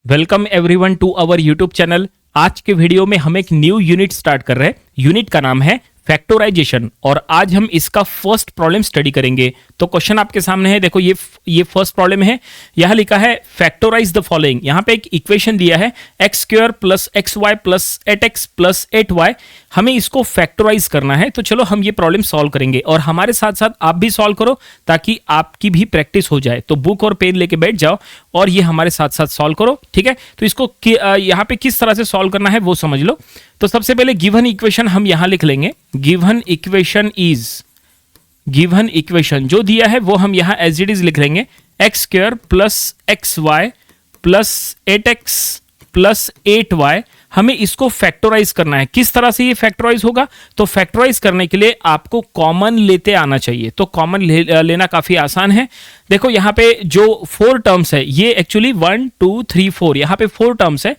Welcome everyone to our YouTube channel. आज के video में हम एक न्यू यूनिट स्टार्ट कर रहे हैं। यूनिट का नाम है फैक्टराइजेशन और आज हम इसका फर्स्ट प्रॉब्लम स्टडी करेंगे। तो क्वेश्चन आपके सामने है, देखो ये फर्स्ट प्रॉब्लम है। यहाँ लिखा है फैक्टराइज द फॉलोइंग। यहाँ पे एक इक्वेशन दिया है x square plus x y plus 8x plus 8y। हमें इसको फैक्टराइज करना है। तो चलो हम ये प्रॉब्लम सॉल्व करेंगे और हमारे साथ साथ आप भी सॉल्व करो ताकि आपकी भी प्रैक्टिस हो जाए। तो बुक और पेन लेके बैठ जाओ और ये हमारे साथ साथ सॉल्व करो, ठीक है। तो इसको यहाँ पे किस तरह से सॉल्व करना है वो समझ लो। तो सबसे पहले गिवन इक्वेशन हम यहां लिख लेंगे। गिवन इक्वेशन जो दिया है वो हम यहां एज इट इज लिख लेंगे। X square plus x y plus 8x plus 8y। हमें इसको फैक्टराइज करना है। किस तरह से ये फैक्टराइज होगा? तो फैक्टराइज करने के लिए आपको कॉमन लेते आना चाहिए। तो कॉमन लेना काफी आसान है। देखो यहाँ पे जो 4 टर्म्स है ये एक्चुअली 1 2 3 4 यहाँ पे 4 टर्म्स है।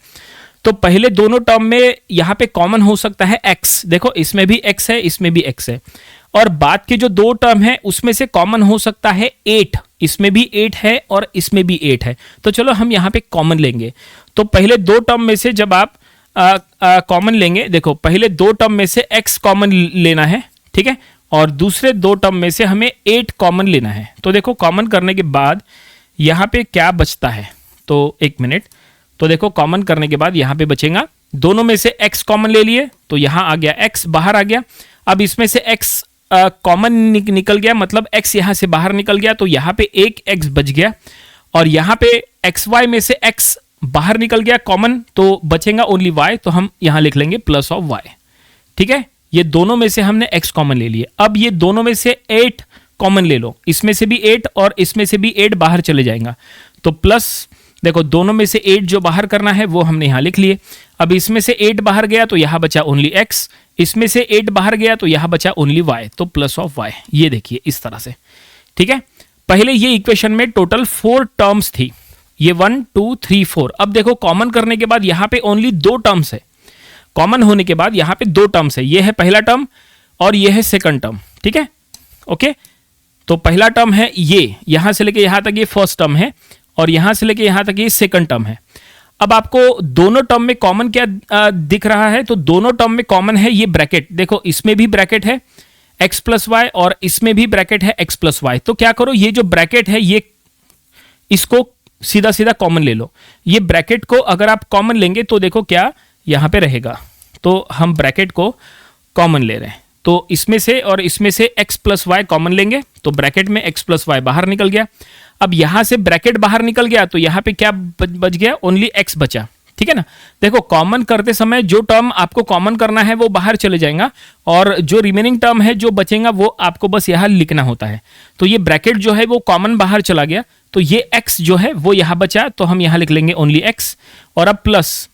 तो पहले दोनों टर्म में यहां पे कॉमन हो सकता है x। देखो इसमें भी x है, इसमें भी x है। और बाद के जो 2 टर्म है उसमें से कॉमन हो सकता है 8। इसमें भी 8 है और इसमें भी 8 है। तो चलो हम यहां पे कॉमन लेंगे। तो पहले 2 टर्म में से जब आप कॉमन लेंगे, देखो पहले 2 टर्म में से x कॉमन लेना है, ठीक है। और दूसरे 2 टर्म में से हमें 8 कॉमन लेना है। तो देखो कॉमन करने के बाद यहां पे क्या बचता है, तो एक मिनट। तो देखो कॉमन करने के बाद यहां पे बचेगा, दोनों में से x कॉमन ले लिए तो यहां आ गया x बाहर आ गया। अब इसमें से x कॉमन निकल गया, मतलब x यहां से बाहर निकल गया तो यहां पे एक x बच गया। और यहां पे xy में से x बाहर निकल गया कॉमन, तो बचेगा ओनली y। तो हम यहां लिख लेंगे प्लस ऑफ y, ठीक है। ये दोनों में से हमने x कॉमन ले लिए। अब ये दोनों में से 8 कॉमन ले लो, इसमें से भी 8 और इसमें से भी 8 बाहर चले जाएगा। तो प्लस देखो दोनों में से 8 जो बाहर करना है वो हमने यहां लिख लिए। अब इसमें से 8 बाहर गया तो यहां बचा ओनली x, इसमें से 8 बाहर गया तो यहां बचा ओनली y। तो प्लस ऑफ y, ये देखिए इस तरह से, ठीक है। पहले ये इक्वेशन में टोटल 4 टर्म्स थी, ये 1 2 3 4। अब देखो कॉमन करने के बाद यहां पे ओनली 2 टर्म्स है। कॉमन होने के बाद यहां पे 2 टर्म्स है, ये है पहला टर्म और ये है सेकंड टर्म, ठीक है। ओके, तो पहला टर्म है ये, यहां से लेके यहां तक ये फर्स्ट टर्म है और यहां से लेके यहां तक ये सेकंड टर्म है। अब आपको दोनों टर्म में कॉमन क्या दिख रहा है? तो दोनों टर्म में कॉमन है ये ब्रैकेट। देखो इसमें भी ब्रैकेट है x प्लस वाई और इसमें भी ब्रैकेट है x प्लस वाई। तो क्या करो, ये जो ब्रैकेट है ये इसको सीधा सीधा कॉमन ले लो। ये ब्रैकेट को अगर आप कॉमन लेंगे तो देखो क्या यहां पे रहेगा। तो हम ब्रैकेट को कॉमन ले रहे हैं, तो इसमें से और इसमें से x प्लस वाई कॉमन लेंगे तो ब्रैकेट में x प्लस वाई बाहर निकल गया। अब यहां से ब्रैकेट बाहर निकल गया तो यहां पे क्या बच गया? ओनली x बचा, ठीक है ना। देखो कॉमन करते समय जो टर्म आपको कॉमन करना है वो बाहर चले जाएगा और जो रिमेनिंग टर्म है जो बचेगा वो आपको बस यहां लिखना होता है। तो ये ब्रैकेट जो है वो कॉमन बाहर चला गया तो ये x जो है वो यहां बचा, तो हम यहां लिख लेंगे ओनली x। और अब प्लस,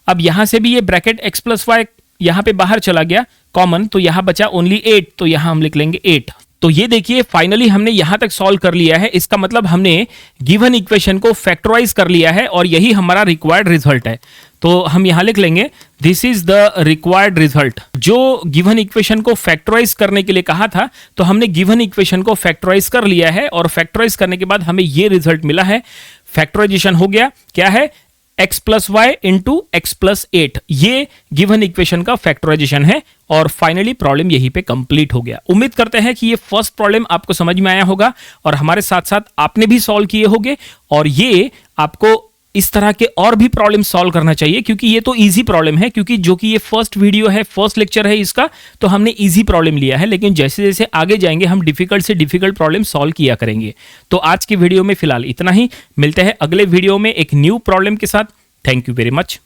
अब यहां से भी ये ब्रैकेट x प्लस वाई यहां पे बाहर चला गया कॉमन, तो यहां बचा ओनली 8, तो यहां हम लिख लेंगे 8। तो ये देखिए फाइनली हमने यहां तक सॉल्व कर लिया है। इसका मतलब हमने गिवन इक्वेशन को फैक्टराइज कर लिया है और यही हमारा रिक्वायर्ड रिजल्ट है। तो हम यहां लिख लेंगे this is the required result. जो गिवन इक्वेशन को फैक्टराइज करने के लिए कहा था तो हमने गिवन इक्वेशन को फैक्टराइज कर लिया है और फैक्टराइज करने के बाद हमें ये रिजल्ट मिला है। फैक्टराइजेशन हो गया, क्या है? x plus y into x plus 8। ये गिवन इक्वेशन का फैक्टराइजेशन है और फाइनली प्रॉब्लम यहीं पे कंप्लीट हो गया। उम्मीद करते हैं कि ये फर्स्ट प्रॉब्लम आपको समझ में आया होगा और हमारे साथ साथ आपने भी सॉल्व किए होंगे और ये आपको इस तरह के और भी प्रॉब्लम सॉल्व करना चाहिए क्योंकि ये तो इजी प्रॉब्लम है। क्योंकि जो कि ये फर्स्ट वीडियो है, फर्स्ट लेक्चर है इसका, तो हमने इजी प्रॉब्लम लिया है, लेकिन जैसे जैसे आगे जाएंगे हम डिफिकल्ट से डिफिकल्ट प्रॉब्लम सॉल्व किया करेंगे। तो आज की वीडियो में फिलहाल इतना ही, मिलते हैं अगले वीडियो में एक न्यू प्रॉब्लम के साथ। Thank you very much.